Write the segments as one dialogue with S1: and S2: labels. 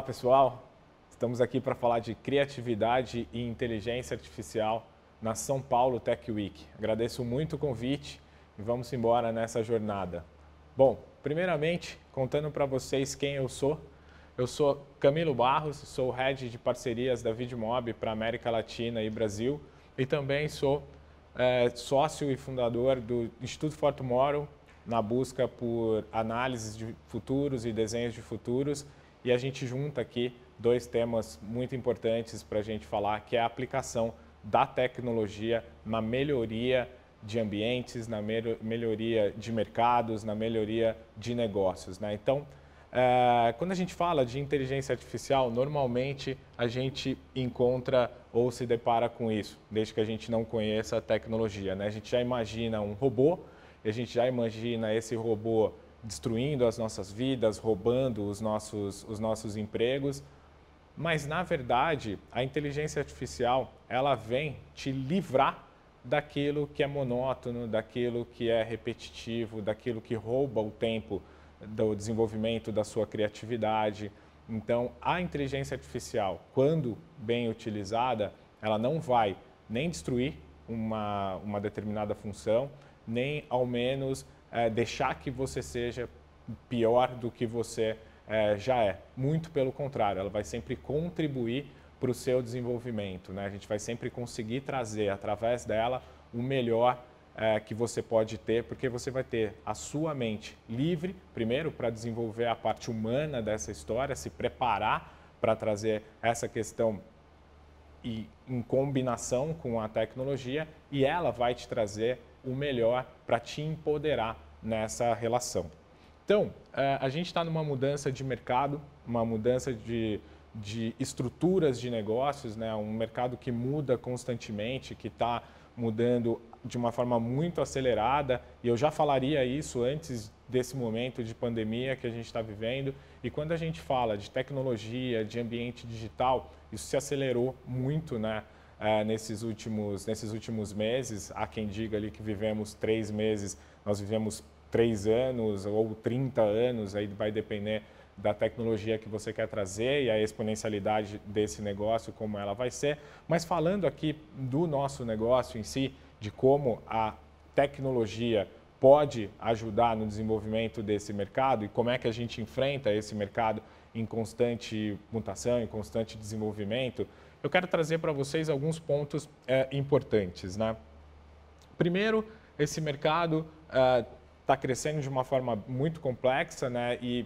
S1: Olá pessoal, estamos aqui para falar de criatividade e inteligência artificial na São Paulo Tech Week. Agradeço muito o convite e vamos embora nessa jornada. Bom, primeiramente, contando para vocês quem eu sou Camilo Barros, sou o Head de Parcerias da Vidmob para América Latina e Brasil e também sou sócio e fundador do Instituto For Tomorrow na busca por análises de futuros e desenhos de futuros. E a gente junta aqui dois temas muito importantes para a gente falar, que é a aplicação da tecnologia na melhoria de ambientes, na melhoria de mercados, na melhoria de negócios, né? Então, quando a gente fala de inteligência artificial, normalmente a gente encontra ou se depara com isso, desde que a gente não conheça a tecnologia, né? A gente já imagina um robô, e a gente já imagina esse robô destruindo as nossas vidas, roubando os nossos empregos. Mas, na verdade, a inteligência artificial, ela vem te livrar daquilo que é monótono, daquilo que é repetitivo, daquilo que rouba o tempo do desenvolvimento da sua criatividade. Então, a inteligência artificial, quando bem utilizada, ela não vai nem destruir uma determinada função, nem ao menos deixar que você seja pior do que você já é. Muito pelo contrário, ela vai sempre contribuir para o seu desenvolvimento, né? A gente vai sempre conseguir trazer, através dela, o melhor que você pode ter, porque você vai ter a sua mente livre, primeiro, para desenvolver a parte humana dessa história, se preparar para trazer essa questão e em combinação com a tecnologia, e ela vai te trazer o melhor para te empoderar nessa relação. Então, a gente está numa mudança de mercado, uma mudança de estruturas de negócios, né? Um mercado que muda constantemente, que está mudando de uma forma muito acelerada, e eu já falaria isso antes desse momento de pandemia que a gente está vivendo. E quando a gente fala de tecnologia, de ambiente digital, isso se acelerou muito, né? Nesses últimos meses. Há quem diga ali que vivemos 3 meses, nós vivemos 3 anos ou 30 anos, aí vai depender da tecnologia que você quer trazer e a exponencialidade desse negócio, como ela vai ser. Mas falando aqui do nosso negócio em si, de como a tecnologia pode ajudar no desenvolvimento desse mercado e como é que a gente enfrenta esse mercado em constante mutação, em constante desenvolvimento, eu quero trazer para vocês alguns pontos importantes, né? Primeiro, esse mercado está crescendo de uma forma muito complexa, né? E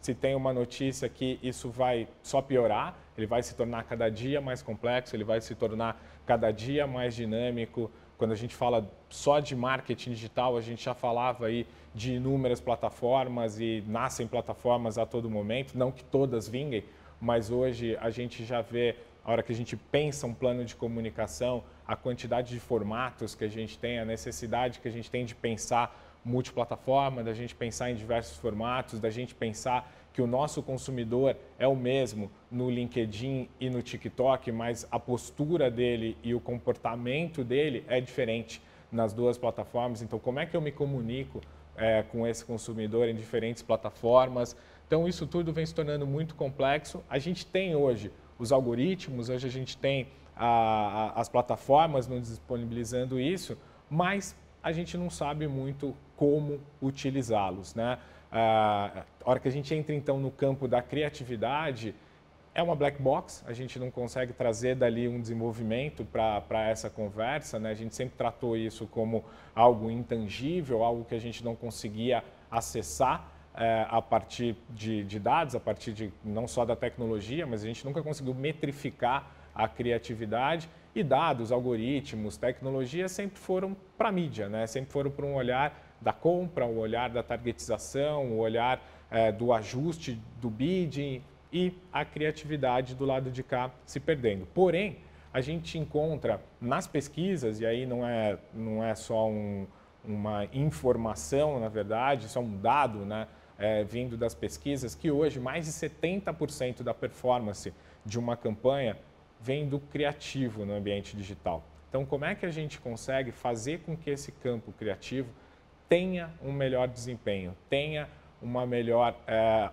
S1: se tem uma notícia que isso vai só piorar, ele vai se tornar cada dia mais complexo, ele vai se tornar cada dia mais dinâmico. Quando a gente fala só de marketing digital, a gente já falava aí de inúmeras plataformas e nascem plataformas a todo momento, não que todas vinguem, mas hoje a gente já vê, a hora que a gente pensa um plano de comunicação, a quantidade de formatos que a gente tem, a necessidade que a gente tem de pensar multiplataforma, da gente pensar em diversos formatos, da gente pensar que o nosso consumidor é o mesmo no LinkedIn e no TikTok, mas a postura dele e o comportamento dele é diferente nas duas plataformas. Então, como é que eu me comunico com esse consumidor em diferentes plataformas? Então, isso tudo vem se tornando muito complexo. A gente tem hoje os algoritmos, hoje a gente tem as plataformas nos disponibilizando isso, mas a gente não sabe muito como utilizá-los, né? A hora que a gente entra, então, no campo da criatividade, é uma black box, a gente não consegue trazer dali um desenvolvimento para essa conversa, né? A gente sempre tratou isso como algo intangível, algo que a gente não conseguia acessar a partir de dados, a partir não só da tecnologia, mas a gente nunca conseguiu metrificar a criatividade. E dados, algoritmos, tecnologia sempre foram para a mídia, né? Sempre foram para um olhar da compra, o olhar da targetização, o olhar do ajuste do bidding, e a criatividade do lado de cá se perdendo. Porém, a gente encontra nas pesquisas, e aí não é só uma informação, na verdade, só um dado, né? Vindo das pesquisas, que hoje mais de 70% da performance de uma campanha vem do criativo no ambiente digital. Então, como é que a gente consegue fazer com que esse campo criativo tenha um melhor desempenho, tenha uma melhor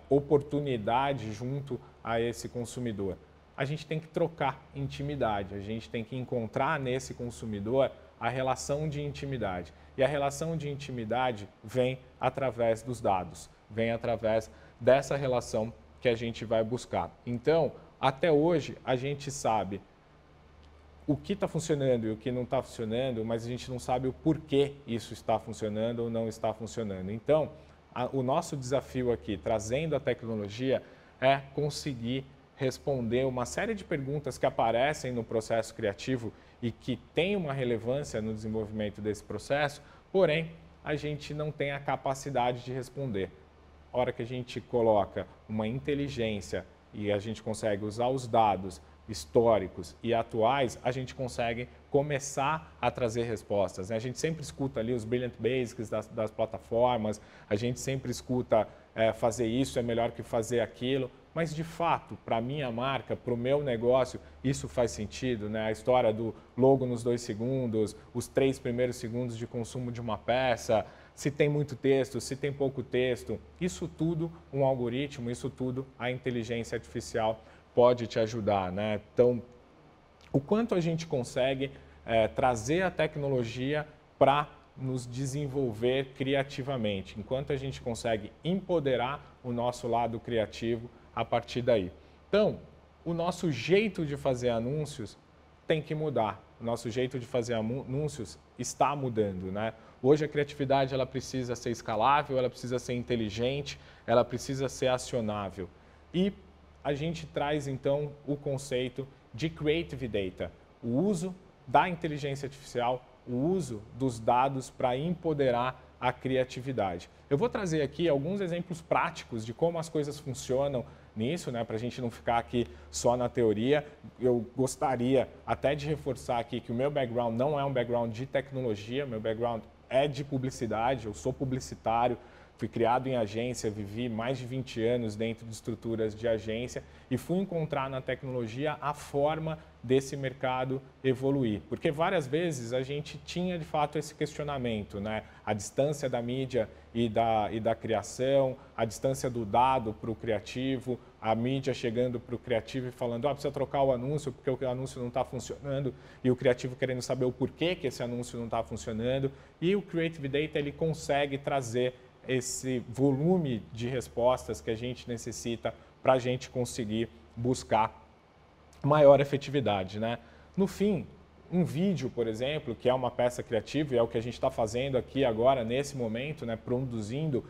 S1: oportunidade junto a esse consumidor? A gente tem que trocar intimidade, a gente tem que encontrar nesse consumidor a relação de intimidade. E a relação de intimidade vem através dos dados, vem através dessa relação que a gente vai buscar. Então, até hoje, a gente sabe o que está funcionando e o que não está funcionando, mas a gente não sabe o porquê isso está funcionando ou não está funcionando. Então, o nosso desafio aqui, trazendo a tecnologia, é conseguir responder uma série de perguntas que aparecem no processo criativo e que têm uma relevância no desenvolvimento desse processo, porém, a gente não tem a capacidade de responder. A hora que a gente coloca uma inteligência e a gente consegue usar os dados históricos e atuais, a gente consegue começar a trazer respostas, né? A gente sempre escuta ali os Brilliant Basics das plataformas, a gente sempre escuta fazer isso é melhor que fazer aquilo, mas de fato, para a minha marca, para o meu negócio, isso faz sentido, né? A história do logo nos 2 segundos, os 3 primeiros segundos de consumo de uma peça, se tem muito texto, se tem pouco texto, isso tudo um algoritmo, isso tudo a inteligência artificial pode te ajudar, né? Então, o quanto a gente consegue trazer a tecnologia para nos desenvolver criativamente, enquanto a gente consegue empoderar o nosso lado criativo a partir daí. Então, o nosso jeito de fazer anúncios tem que mudar. O nosso jeito de fazer anúncios está mudando, né? Hoje a criatividade ela precisa ser escalável, ela precisa ser inteligente, ela precisa ser acionável. E a gente traz então o conceito de Creative Data, o uso da inteligência artificial, o uso dos dados para empoderar a criatividade. Eu vou trazer aqui alguns exemplos práticos de como as coisas funcionam nisso, né, para a gente não ficar aqui só na teoria. Eu gostaria até de reforçar aqui que o meu background não é um background de tecnologia, meu background é de publicidade, eu sou publicitário, fui criado em agência, vivi mais de 20 anos dentro de estruturas de agência e fui encontrar na tecnologia a forma desse mercado evoluir. Porque várias vezes a gente tinha de fato esse questionamento, né? A distância da mídia e da criação, a distância do dado para o criativo, a mídia chegando para o criativo e falando, precisa trocar o anúncio porque o anúncio não está funcionando, e o criativo querendo saber o porquê que esse anúncio não está funcionando. E o Creative Data ele consegue trazer esse volume de respostas que a gente necessita para a gente conseguir buscar maior efetividade, né? No fim, um vídeo, por exemplo, que é uma peça criativa, e é o que a gente está fazendo aqui agora, nesse momento, né, produzindo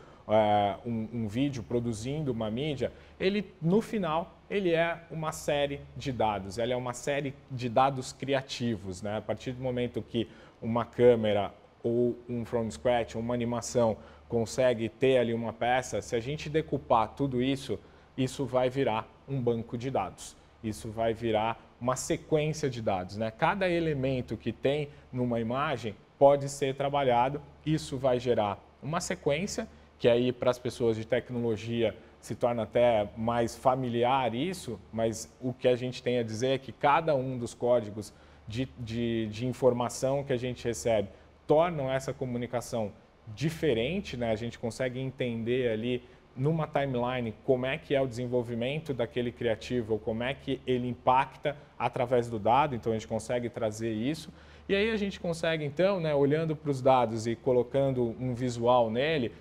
S1: um vídeo, produzindo uma mídia, ele, no final, ele é uma série de dados, ele é uma série de dados criativos, né? A partir do momento que uma câmera ou um from scratch, uma animação, consegue ter ali uma peça, se a gente decupar tudo isso, isso vai virar um banco de dados. Isso vai virar uma sequência de dados, né? Cada elemento que tem numa imagem pode ser trabalhado, isso vai gerar uma sequência, que aí para as pessoas de tecnologia se torna até mais familiar isso, mas o que a gente tem a dizer é que cada um dos códigos de informação que a gente recebe tornam essa comunicação diferente, né? A gente consegue entender ali numa timeline como é que é o desenvolvimento daquele criativo, ou como é que ele impacta através do dado, então a gente consegue trazer isso. E aí a gente consegue então, né, olhando para os dados e colocando um visual nele,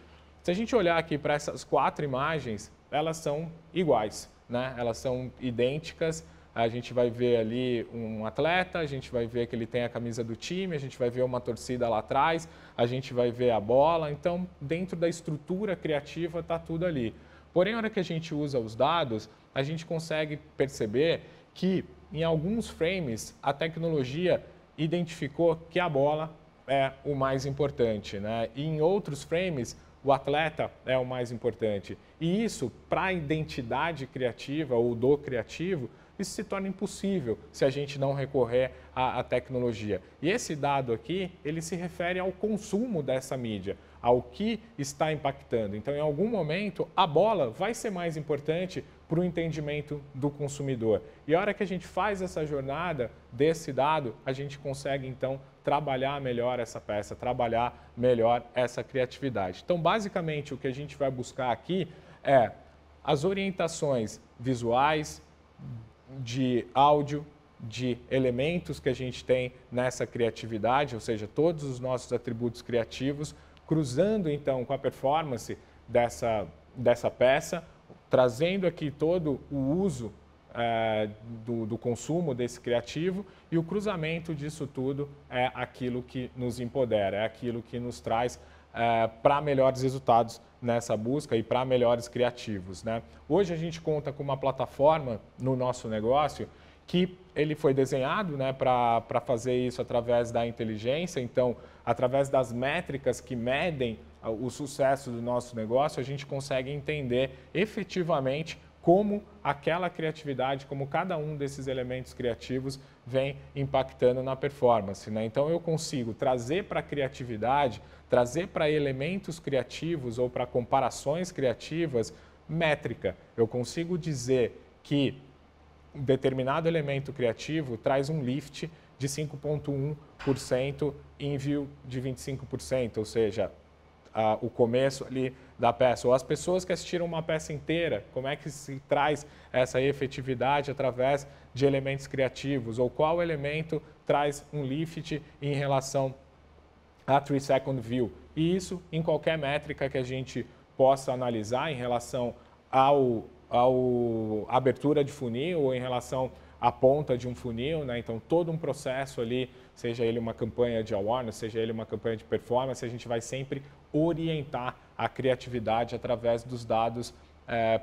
S1: se a gente olhar aqui para essas 4 imagens, elas são iguais, né? Elas são idênticas. A gente vai ver ali um atleta, a gente vai ver que ele tem a camisa do time, a gente vai ver uma torcida lá atrás, a gente vai ver a bola. Então, dentro da estrutura criativa está tudo ali. Porém, na hora que a gente usa os dados, a gente consegue perceber que em alguns frames a tecnologia identificou que a bola é o mais importante, né? E em outros frames o atleta é o mais importante. E isso, para a identidade criativa ou do criativo, isso se torna impossível se a gente não recorrer à tecnologia. E esse dado aqui, ele se refere ao consumo dessa mídia, ao que está impactando. Então, em algum momento, a bola vai ser mais importante para o entendimento do consumidor. E a hora que a gente faz essa jornada desse dado, a gente consegue, então, trabalhar melhor essa peça, trabalhar melhor essa criatividade. Então, basicamente, o que a gente vai buscar aqui é as orientações visuais, de áudio, de elementos que a gente tem nessa criatividade, ou seja, todos os nossos atributos criativos, cruzando então com a performance dessa peça, trazendo aqui todo o uso do consumo desse criativo, e o cruzamento disso tudo é aquilo que nos empodera, é aquilo que nos traz para melhores resultados nessa busca e para melhores criativos, né? Hoje a gente conta com uma plataforma no nosso negócio que ele foi desenhado, né, para fazer isso através da inteligência. Então, através das métricas que medem o sucesso do nosso negócio, a gente consegue entender efetivamente como aquela criatividade, como cada um desses elementos criativos vem impactando na performance, né? Então, eu consigo trazer para a criatividade, trazer para elementos criativos ou para comparações criativas métrica. Eu consigo dizer que um determinado elemento criativo traz um lift de 5,1% em view de 25%, ou seja, o começo ali da peça, ou as pessoas que assistiram uma peça inteira, como é que se traz essa efetividade através de elementos criativos, ou qual elemento traz um lift em relação a 3-second view. E isso em qualquer métrica que a gente possa analisar em relação ao abertura de funil ou em relação à ponta de um funil, né? Então, todo um processo ali, seja ele uma campanha de awareness, seja ele uma campanha de performance, a gente vai sempre orientar a criatividade através dos dados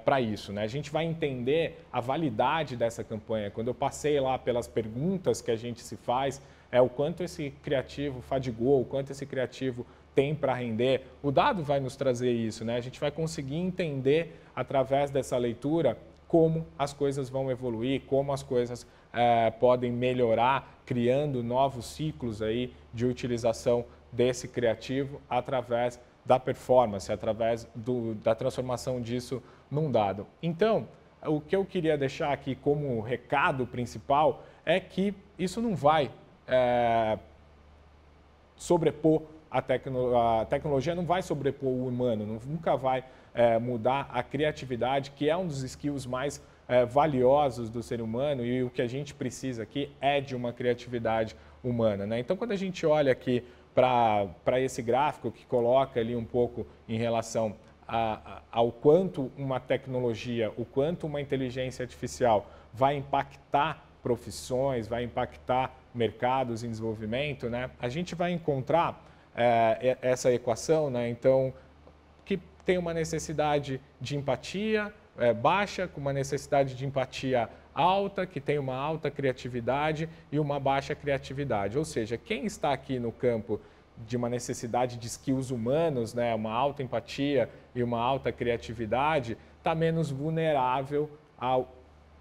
S1: para isso, né? A gente vai entender a validade dessa campanha. Quando eu passei lá pelas perguntas que a gente se faz, o quanto esse criativo fadigou, o quanto esse criativo tem para render, o dado vai nos trazer isso, né? A gente vai conseguir entender através dessa leitura como as coisas vão evoluir, como as coisas podem melhorar, criando novos ciclos aí de utilização desse criativo através da performance, através da transformação disso num dado. Então, o que eu queria deixar aqui como recado principal é que isso não vai sobrepor a tecnologia, não vai sobrepor o humano, nunca vai mudar a criatividade, que é um dos skills mais valiosos do ser humano, e o que a gente precisa aqui é de uma criatividade humana, né? Então, quando a gente olha aqui para esse gráfico que coloca ali um pouco em relação ao quanto uma tecnologia, o quanto uma inteligência artificial vai impactar profissões, vai impactar mercados em desenvolvimento, né? A gente vai encontrar essa equação, né? Então, que tem uma necessidade de empatia baixa, com uma necessidade de empatia alta, que tem uma alta criatividade e uma baixa criatividade. Ou seja, quem está aqui no campo de uma necessidade de skills humanos, né, uma alta empatia e uma alta criatividade, está menos vulnerável a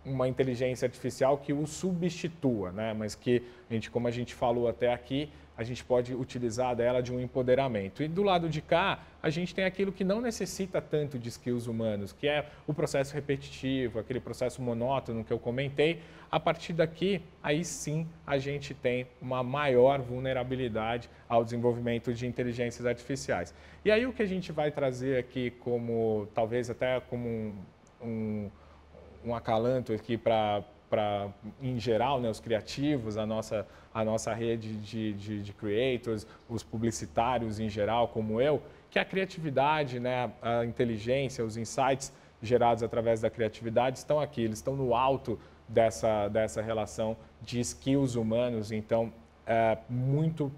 S1: uma inteligência artificial que o substitua, né, mas que, como a gente falou até aqui, a gente pode utilizar dela de um empoderamento. E do lado de cá, a gente tem aquilo que não necessita tanto de skills humanos, que é o processo repetitivo, aquele processo monótono que eu comentei. A partir daqui, aí sim, a gente tem uma maior vulnerabilidade ao desenvolvimento de inteligências artificiais. E aí o que a gente vai trazer aqui como, talvez até como um acalanto aqui para em geral, né, os criativos, a nossa rede de creators, os publicitários em geral, como eu, que a criatividade, né, a inteligência, os insights gerados através da criatividade estão aqui, eles estão no alto dessa relação de skills humanos. Então, é muito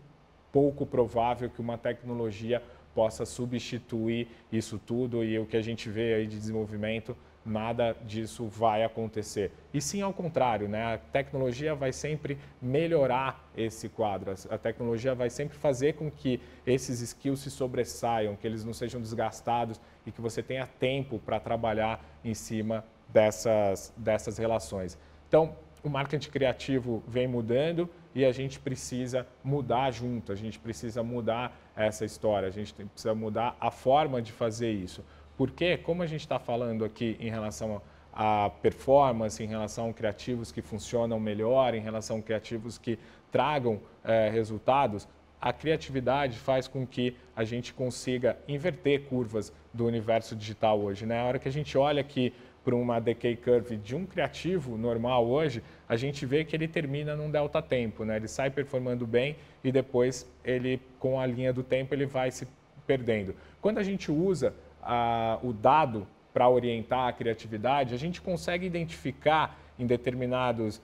S1: pouco provável que uma tecnologia possa substituir isso tudo, e o que a gente vê aí de desenvolvimento, nada disso vai acontecer. E sim, ao contrário, né? A tecnologia vai sempre melhorar esse quadro, a tecnologia vai sempre fazer com que esses skills se sobressaiam, que eles não sejam desgastados e que você tenha tempo para trabalhar em cima dessas relações. Então, o marketing criativo vem mudando e a gente precisa mudar junto, a gente precisa mudar essa história, a gente precisa mudar a forma de fazer isso. Porque, como a gente está falando aqui em relação a performance, em relação a criativos que funcionam melhor, em relação a criativos que tragam resultados, a criatividade faz com que a gente consiga inverter curvas do universo digital hoje, né? A hora que a gente olha aqui para uma decay curve de um criativo normal hoje, a gente vê que ele termina num delta tempo, né? Ele sai performando bem e depois ele, com a linha do tempo, ele vai se perdendo. Quando a gente usa o dado para orientar a criatividade, a gente consegue identificar em determinados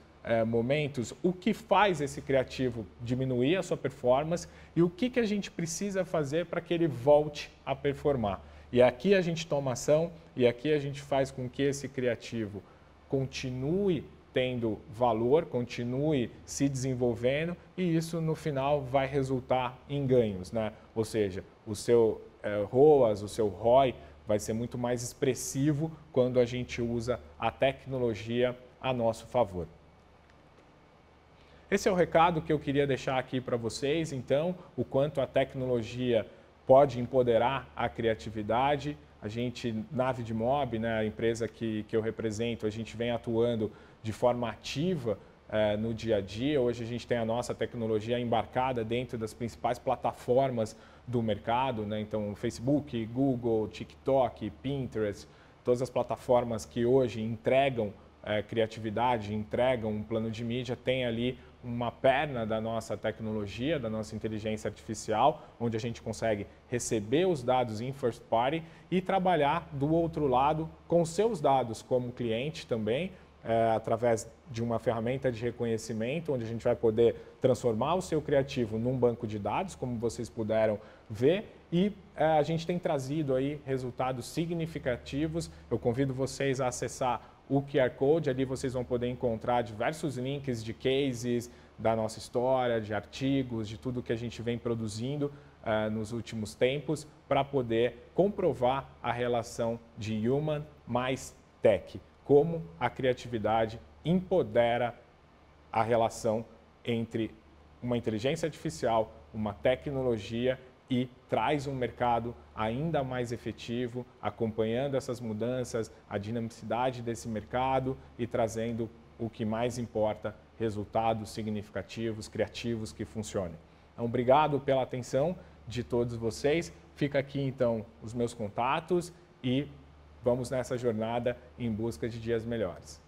S1: momentos o que faz esse criativo diminuir a sua performance e o que a gente precisa fazer para que ele volte a performar. E aqui a gente toma ação e aqui a gente faz com que esse criativo continue tendo valor, continue se desenvolvendo e isso no final vai resultar em ganhos, né? Ou seja, o seu ROAS, o seu ROI vai ser muito mais expressivo quando a gente usa a tecnologia a nosso favor. Esse é o recado que eu queria deixar aqui para vocês, então, o quanto a tecnologia pode empoderar a criatividade. A gente, na Vidmob, né, a empresa que eu represento, a gente vem atuando de forma ativa no dia a dia. Hoje a gente tem a nossa tecnologia embarcada dentro das principais plataformas do mercado, né? Então, Facebook, Google, TikTok, Pinterest, todas as plataformas que hoje entregam criatividade, entregam um plano de mídia, tem ali uma perna da nossa tecnologia, da nossa inteligência artificial, onde a gente consegue receber os dados em first party e trabalhar do outro lado com seus dados como cliente também, através de uma ferramenta de reconhecimento, onde a gente vai poder transformar o seu criativo num banco de dados, como vocês puderam ver, e a gente tem trazido aí resultados significativos. Eu convido vocês a acessar o QR Code, ali vocês vão poder encontrar diversos links de cases da nossa história, de artigos, de tudo que a gente vem produzindo nos últimos tempos para poder comprovar a relação de human mais tech, como a criatividade empodera a relação entre uma inteligência artificial, uma tecnologia e traz um mercado ainda mais efetivo, acompanhando essas mudanças, a dinamicidade desse mercado e trazendo o que mais importa, resultados significativos, criativos que funcionem. Então, obrigado pela atenção de todos vocês. Fica aqui então os meus contatos e vamos nessa jornada em busca de dias melhores.